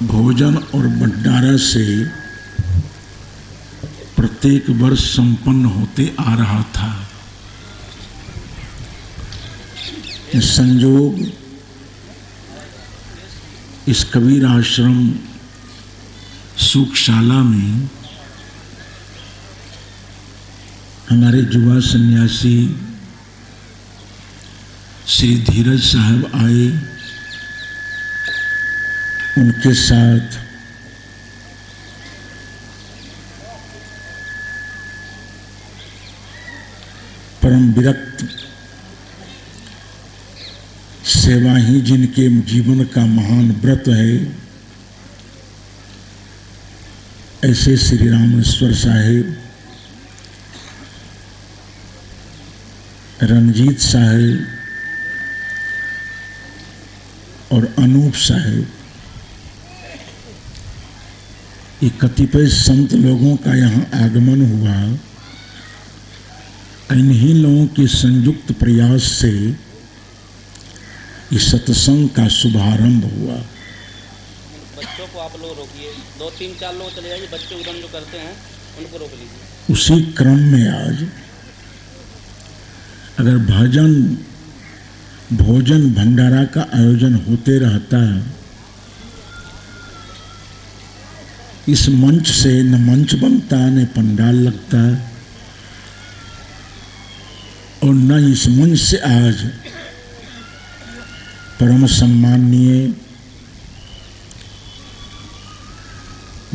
भोजन और भंडारा से प्रत्येक वर्ष संपन्न होते आ रहा था। संयोग इस कबीर आश्रम सुखशाला में हमारे युवा सन्यासी श्री धीरज साहब आए। उनके साथ परम विरक्त सेवा ही जिनके जीवन का महान व्रत है, ऐसे श्री रामेश्वर साहेब, रंजीत साहेब और अनूप साहेब, ये कतिपय संत लोगों का यहाँ आगमन हुआ। इन्हीं लोगों के संयुक्त प्रयास से इस सत्संग का शुभारंभ हुआ। बच्चों को आप लोग रोकिए, 2-3-4 लोग चले जाइए, बच्चे उधर जो करते हैं उनको रोक लीजिए। उसी क्रम में आज अगर भोजन भंडारा का आयोजन होते रहता, इस मंच से न मंच बनता, न पंडाल लगता, और न इस मंच से आज परम सम्माननीय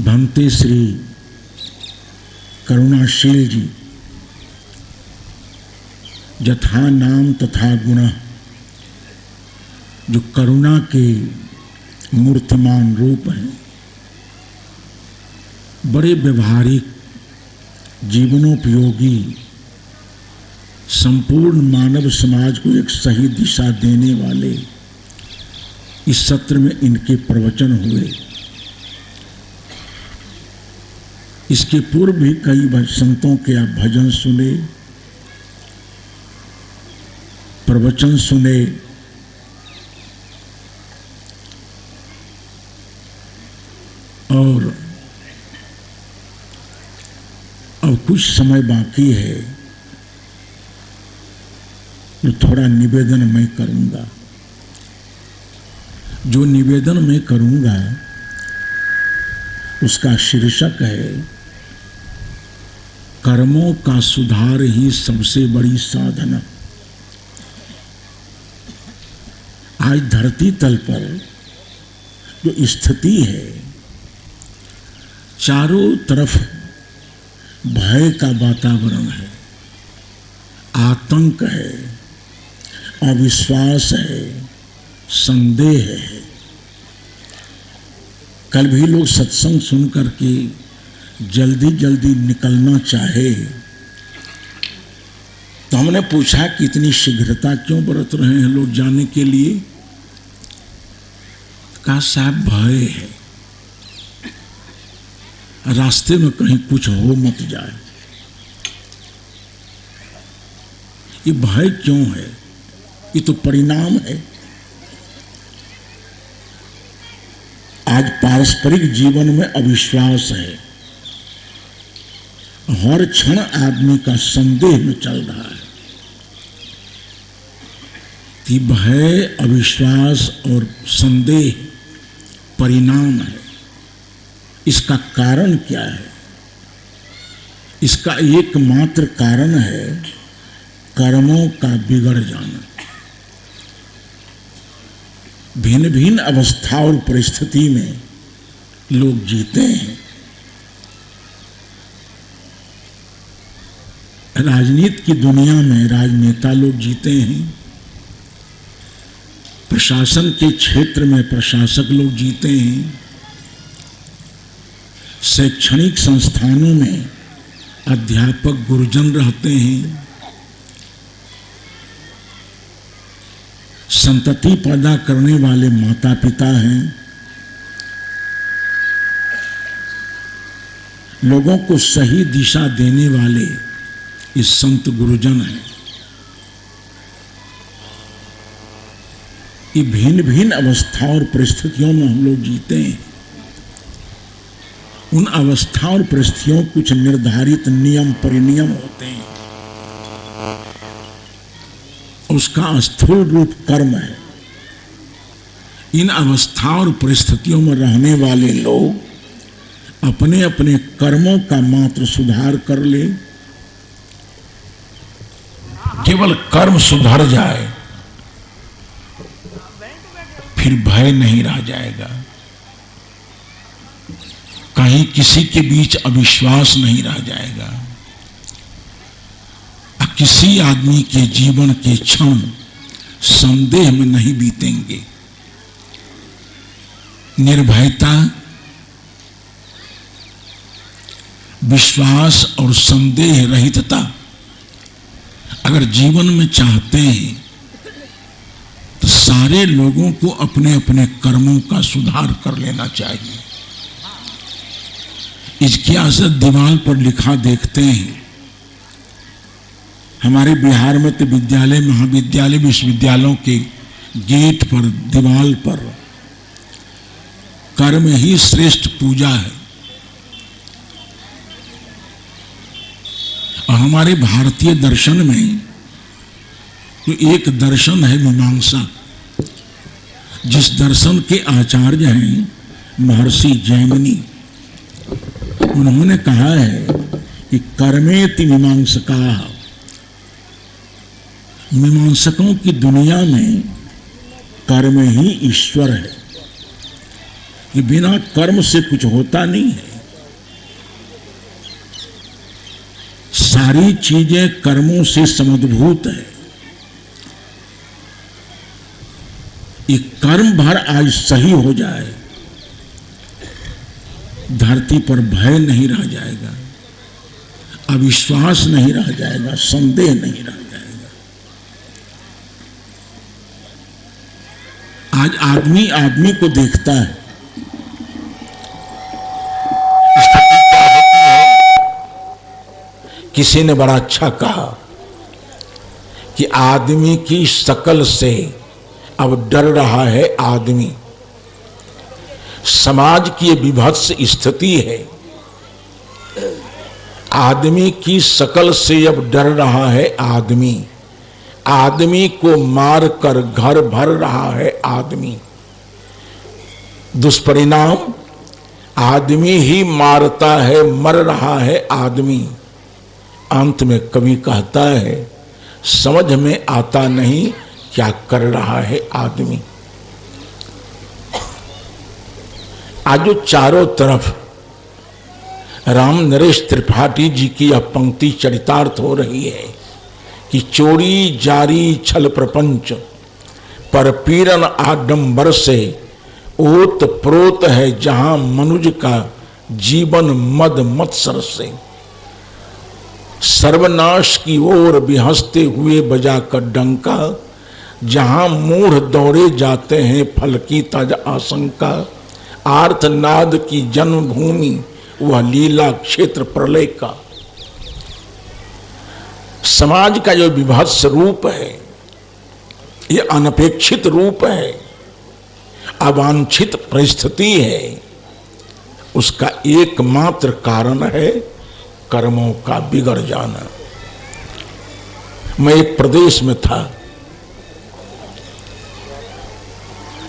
भंते श्री करुणाशील जी, यथा नाम तथा गुण, जो करुणा के मूर्तिमान रूप हैं, बड़े व्यवहारिक जीवनोपयोगी, संपूर्ण मानव समाज को एक सही दिशा देने वाले इस सत्र में इनके प्रवचन हुए। इसके पूर्व भी कई संतों के आप भजन सुने, प्रवचन सुने, और अब कुछ समय बाकी है जो थोड़ा निवेदन मैं करूंगा। जो निवेदन मैं करूंगा उसका शीर्षक है कर्मों का सुधार ही सबसे बड़ी साधना। आज धरती तल पर जो स्थिति है, चारों तरफ भय का वातावरण है, आतंक है, अविश्वास है, संदेह है। कल भी लोग सत्संग सुन करके जल्दी जल्दी निकलना चाहे तो हमने पूछा कि इतनी शीघ्रता क्यों बरत रहे हैं लोग जाने के लिए। कहा साहब भय है, रास्ते में कहीं कुछ हो मत जाए। ये भय क्यों है? ये तो परिणाम है। आज पारस्परिक जीवन में अविश्वास है, हर क्षण आदमी का संदेह में चल रहा है कि भय, अविश्वास और संदेह परिणाम है। इसका कारण क्या है? इसका एकमात्र कारण है कर्मों का बिगड़ जाना। भिन्न भिन्न अवस्था और परिस्थिति में लोग जीते हैं। राजनीति की दुनिया में राजनेता लोग जीते हैं, प्रशासन के क्षेत्र में प्रशासक लोग जीते हैं, शैक्षणिक संस्थानों में अध्यापक गुरुजन रहते हैं, संतति पैदा करने वाले माता पिता हैं, लोगों को सही दिशा देने वाले ये संत गुरुजन हैं। ये भिन्न भिन्न अवस्था और परिस्थितियों में हम लोग जीते हैं। उन अवस्था और परिस्थितियों कुछ निर्धारित नियम परिनियम होते हैं, उसका स्थूल रूप कर्म है। इन अवस्था और परिस्थितियों में रहने वाले लोग अपने अपने कर्मों का मात्र सुधार कर ले, केवल कर्म सुधर जाए, फिर भय नहीं रह जाएगा, कहीं किसी के बीच अविश्वास नहीं रह जाएगा, किसी आदमी के जीवन के क्षण संदेह में नहीं बीतेंगे। निर्भयता, विश्वास और संदेह रहितता अगर जीवन में चाहते हैं तो सारे लोगों को अपने अपने कर्मों का सुधार कर लेना चाहिए। इसकी आसत दीवार पर लिखा देखते हैं। हमारे बिहार में तो विद्यालय, महाविद्यालय, विश्वविद्यालयों के गेट पर, दीवार पर कर्म ही श्रेष्ठ पूजा है। और हमारे भारतीय दर्शन में तो एक दर्शन है मीमांसा, जिस दर्शन के आचार्य हैं महर्षि जैमिनी। उन्होंने कहा है कि कर्मेति मीमांसका, मीमांसकों की दुनिया में कर्म ही ईश्वर है, कि बिना कर्म से कुछ होता नहीं है। सारी चीजें कर्मों से समुद्भूत है। ये कर्म भर आज सही हो जाए, धरती पर भय नहीं रह जाएगा, अविश्वास नहीं रह जाएगा, संदेह नहीं रह जाएगा। आज आदमी आदमी को देखता है। स्थिति क्या होती है? किसी ने बड़ा अच्छा कहा कि आदमी की शकल से अब डर रहा है आदमी। समाज की विभत्स स्थिति है, आदमी की शकल से अब डर रहा है आदमी, आदमी को मार कर घर भर रहा है आदमी। दुष्परिणाम, आदमी ही मारता है, मर रहा है आदमी। अंत में कवि कहता है, समझ में आता नहीं क्या कर रहा है आदमी। आज जो चारों तरफ राम नरेश त्रिपाठी जी की यह पंक्ति चरितार्थ हो रही है कि चोरी जारी छल प्रपंच पर पीरन आडंबर से ओत प्रोत है जहां मनुज का जीवन मद मत्सर से। सर्वनाश की ओर बिहसते हुए बजाकर डंका, जहां मूढ़ दौड़े जाते हैं फल की ताज आशंका। आर्तनाद की जन्मभूमि वह लीला क्षेत्र प्रलय का। समाज का जो विभत्स रूप है, ये अनपेक्षित रूप है, अवांछित परिस्थिति है, उसका एकमात्र कारण है कर्मों का बिगड़ जाना। मैं एक प्रदेश में था,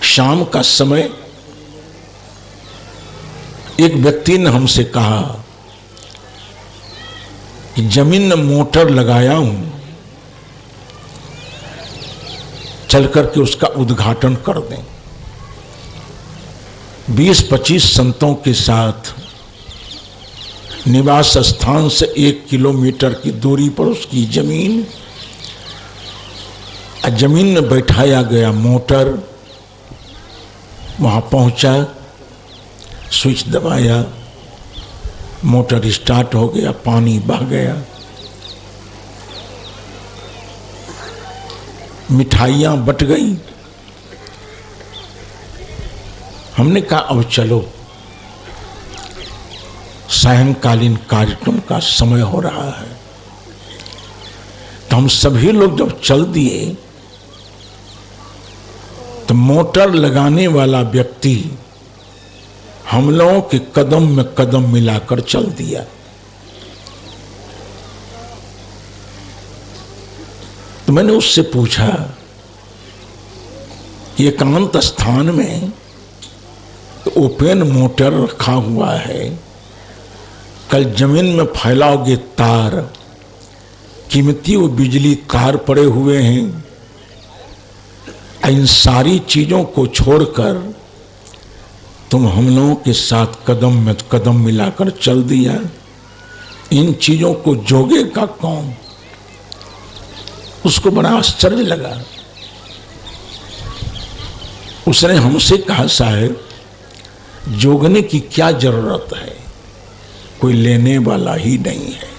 शाम का समय एक व्यक्ति ने हमसे कहा कि जमीन में मोटर लगाया हूं, चल करके उसका उद्घाटन कर दें। 20-25 संतों के साथ निवास स्थान से 1 किलोमीटर की दूरी पर उसकी जमीन, जमीन में बैठाया गया मोटर। वहां पहुंचा, स्विच दबाया, मोटर स्टार्ट हो गया, पानी बह गया, मिठाइयां बट गई। हमने कहा अब चलो, सायंकालीन कार्यक्रम का समय हो रहा है। तो हम सभी लोग जब चल दिए तो मोटर लगाने वाला व्यक्ति हम लोगों के कदम में कदम मिलाकर चल दिया। तो मैंने उससे पूछा कि एकांत स्थान में ओपन मोटर रखा हुआ है, कल जमीन में फैलाओगे तार, कीमती वो बिजली तार पड़े हुए हैं, इन सारी चीजों को छोड़कर तुम हम लोगों के साथ कदम में कदम मिलाकर चल दिया, इन चीजों को जोगेगा कौन? उसको बड़ा आश्चर्य लगा। उसने हमसे कहा, साहब जोगने की क्या जरूरत है, कोई लेने वाला ही नहीं है।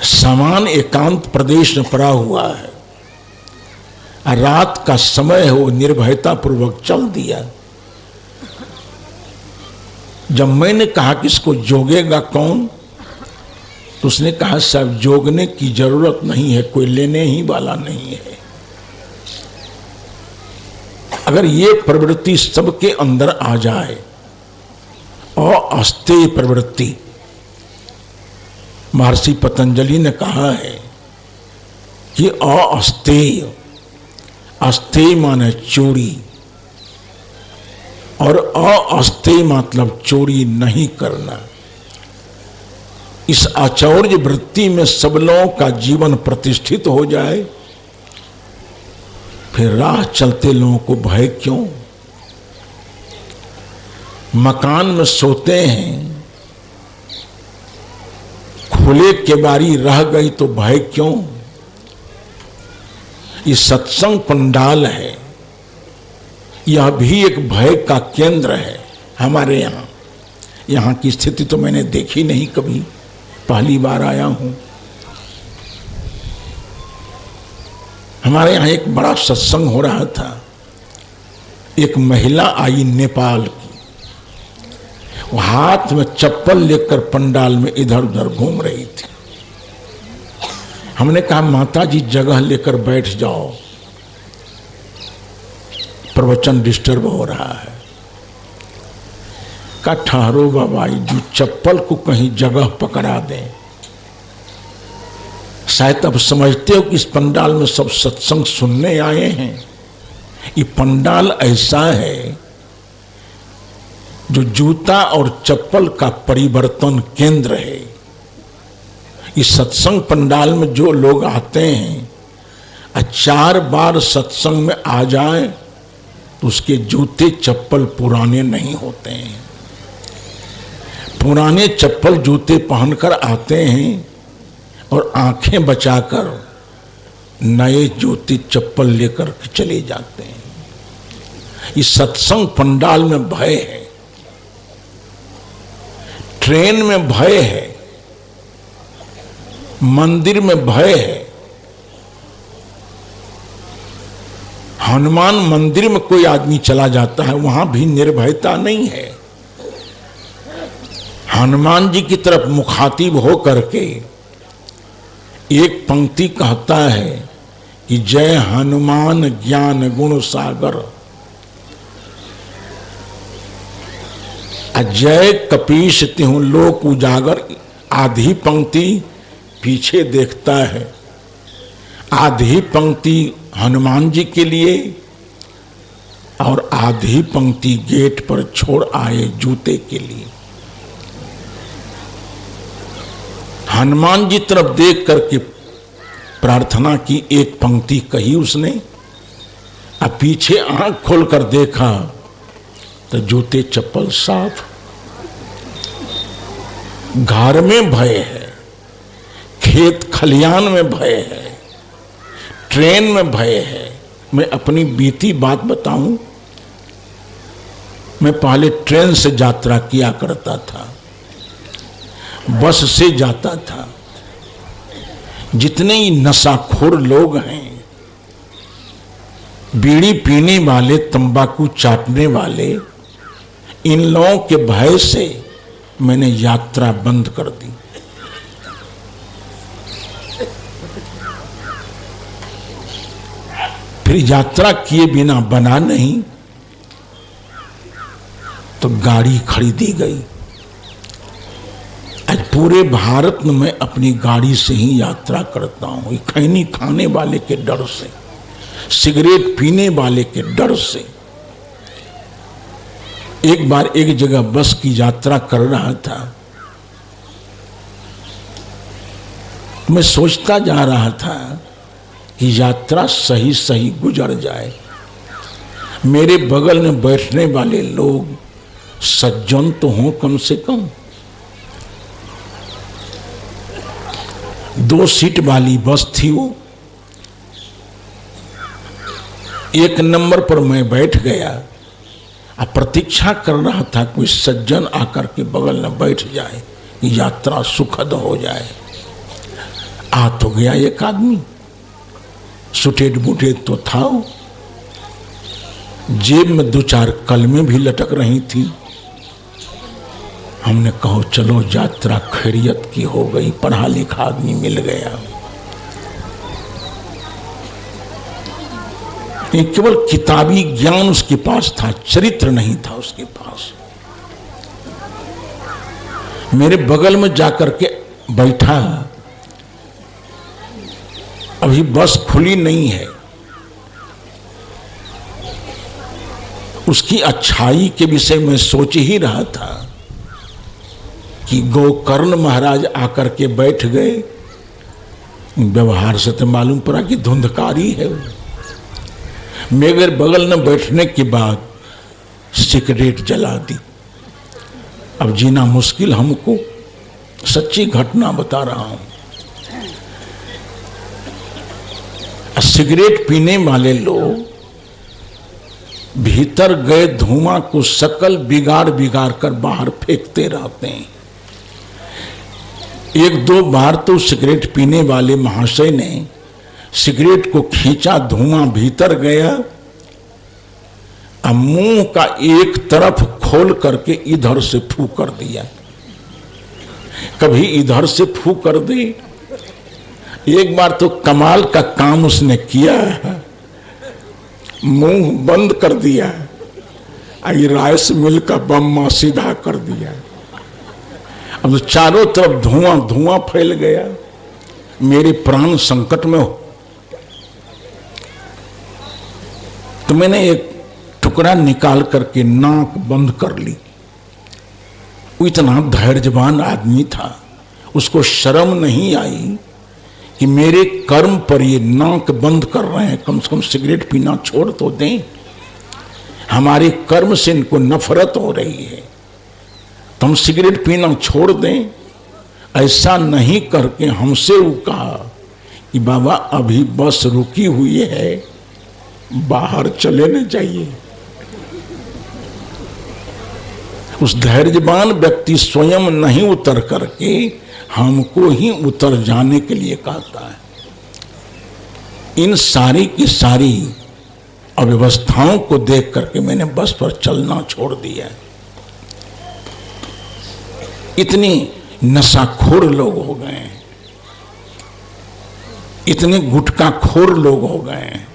सामान एकांत प्रदेश में पड़ा हुआ है, रात का समय है, वो निर्भयता पूर्वक चल दिया। जब मैंने कहा कि इसको जोगेगा कौन, तो उसने कहा, साहब जोगने की जरूरत नहीं है, कोई लेने ही वाला नहीं है। अगर ये प्रवृत्ति सबके अंदर आ जाए, अस्थेय प्रवृत्ति, महर्षि पतंजलि ने कहा है कि अस्थेय, अस्थेय माने चोरी, और अस्थेय मतलब चोरी नहीं करना। इस आचौर्य वृत्ति में सब लोगों का जीवन प्रतिष्ठित हो जाए, फिर राह चलते लोगों को भय क्यों? मकान में सोते हैं, खुले केबारी रह गई तो भय क्यों? ये सत्संग पंडाल है, यह भी एक भय का केंद्र है हमारे यहाँ। यहाँ की स्थिति तो मैंने देखी नहीं कभी, पहली बार आया हूं। हमारे यहाँ एक बड़ा सत्संग हो रहा था, एक महिला आई नेपाल की, वो हाथ में चप्पल लेकर पंडाल में इधर उधर घूम रही थी। हमने कहा, माता जी जगह लेकर बैठ जाओ, प्रवचन डिस्टर्ब हो रहा है। का ठहरो बाबा, जो चप्पल को कहीं जगह पकड़ा दें। शायद अब समझते हो कि इस पंडाल में सब सत्संग सुनने आए हैं। ये पंडाल ऐसा है जो जूता और चप्पल का परिवर्तन केंद्र है। इस सत्संग पंडाल में जो लोग आते हैं, 4 बार सत्संग में आ जाए तो उसके जूते चप्पल पुराने नहीं होते हैं। पुराने चप्पल जूते पहनकर आते हैं और आंखें बचाकर नए जूते चप्पल लेकर चले जाते हैं। इस सत्संग पंडाल में भय है, ट्रेन में भय है, मंदिर में भय है। हनुमान मंदिर में कोई आदमी चला जाता है, वहां भी निर्भयता नहीं है। हनुमान जी की तरफ मुखातिब हो करके एक पंक्ति कहता है कि जय हनुमान ज्ञान गुण सागर, जय कपीश तिहु लोक उजागर। आधी पंक्ति पीछे देखता है, आधी पंक्ति हनुमान जी के लिए और आधी पंक्ति गेट पर छोड़ आए जूते के लिए। हनुमान जी तरफ देख करके प्रार्थना की, एक पंक्ति कही उसने, अब पीछे आंख खोलकर देखा तो जूते चप्पल साफ। घर में भय है, खेत खलियान में भय है, ट्रेन में भय है। मैं अपनी बीती बात बताऊं, मैं पहले ट्रेन से यात्रा किया करता था, बस से जाता था। जितने ही नशाखोर लोग हैं, बीड़ी पीने वाले, तंबाकू चाटने वाले, इन लोगों के भय से मैंने यात्रा बंद कर दी। फिर यात्रा किए बिना बना नहीं, तो गाड़ी खरीदी गई। आज पूरे भारत में मैं अपनी गाड़ी से ही यात्रा करता हूं, खैनी खाने वाले के डर से, सिगरेट पीने वाले के डर से। एक बार एक जगह बस की यात्रा कर रहा था, मैं सोचता जा रहा था कि यात्रा सही सही गुजर जाए। मेरे बगल में बैठने वाले लोग सज्जन तो हों कम से कम। 2 सीट वाली बस थी वो। 1 नंबर पर मैं बैठ गया और प्रतीक्षा कर रहा था कोई सज्जन आकर के बगल में बैठ जाए, यात्रा सुखद हो जाए। आ तो गया एक आदमी, सुटेड बुटेड तो था, जेब में 2-4 कलमें भी लटक रही थी। हमने कहा चलो यात्रा खैरियत की हो गई, पढ़ा लिखा आदमी मिल गया। ये केवल किताबी ज्ञान उसके पास था, चरित्र नहीं था उसके पास। मेरे बगल में जाकर के बैठा। अभी बस खुली नहीं है। उसकी अच्छाई के विषय में सोच ही रहा था कि गोकर्ण महाराज आकर के बैठ गए। व्यवहार से तो मालूम पड़ा कि धुंधकारी है। मेरे बगल में बैठने के बाद सिगरेट जला दी। अब जीना मुश्किल हमको, सच्ची घटना बता रहा हूं। सिगरेट पीने वाले लोग भीतर गए धुआं को सकल बिगाड़ बिगाड़ कर बाहर फेंकते रहते हैं। 1-2 बार तो सिगरेट पीने वाले महाशय ने सिगरेट को खींचा, धुआं भीतर गया, अब मुंह का एक तरफ खोल करके इधर से फू कर दिया, कभी इधर से फू कर दी। एक बार तो कमाल का काम उसने किया, मुंह बंद कर दिया, राइस मिल का बम्मा सीधा कर दिया। अब तो चारों तरफ धुआं धुआं फैल गया। मेरे प्राण संकट में हो। तो मैंने एक टुकड़ा निकाल करके नाक बंद कर ली। वो इतना धैर्यवान आदमी था, उसको शर्म नहीं आई कि मेरे कर्म पर ये नाक बंद कर रहे हैं, कम से कम सिगरेट पीना छोड़ तो दें। हमारे कर्म से इनको नफरत हो रही है, तो हम सिगरेट पीना छोड़ दें। ऐसा नहीं करके हमसे वो कहा कि बाबा अभी बस रुकी हुई है, बाहर चले न जाइए। उस धैर्यवान व्यक्ति स्वयं नहीं उतर करके हमको ही उतर जाने के लिए कहता है। इन सारी की सारी अव्यवस्थाओं को देख करके मैंने बस पर चलना छोड़ दिया। इतनी नशाखोर लोग हो गए हैं, इतने गुटखाखोर लोग हो गए हैं।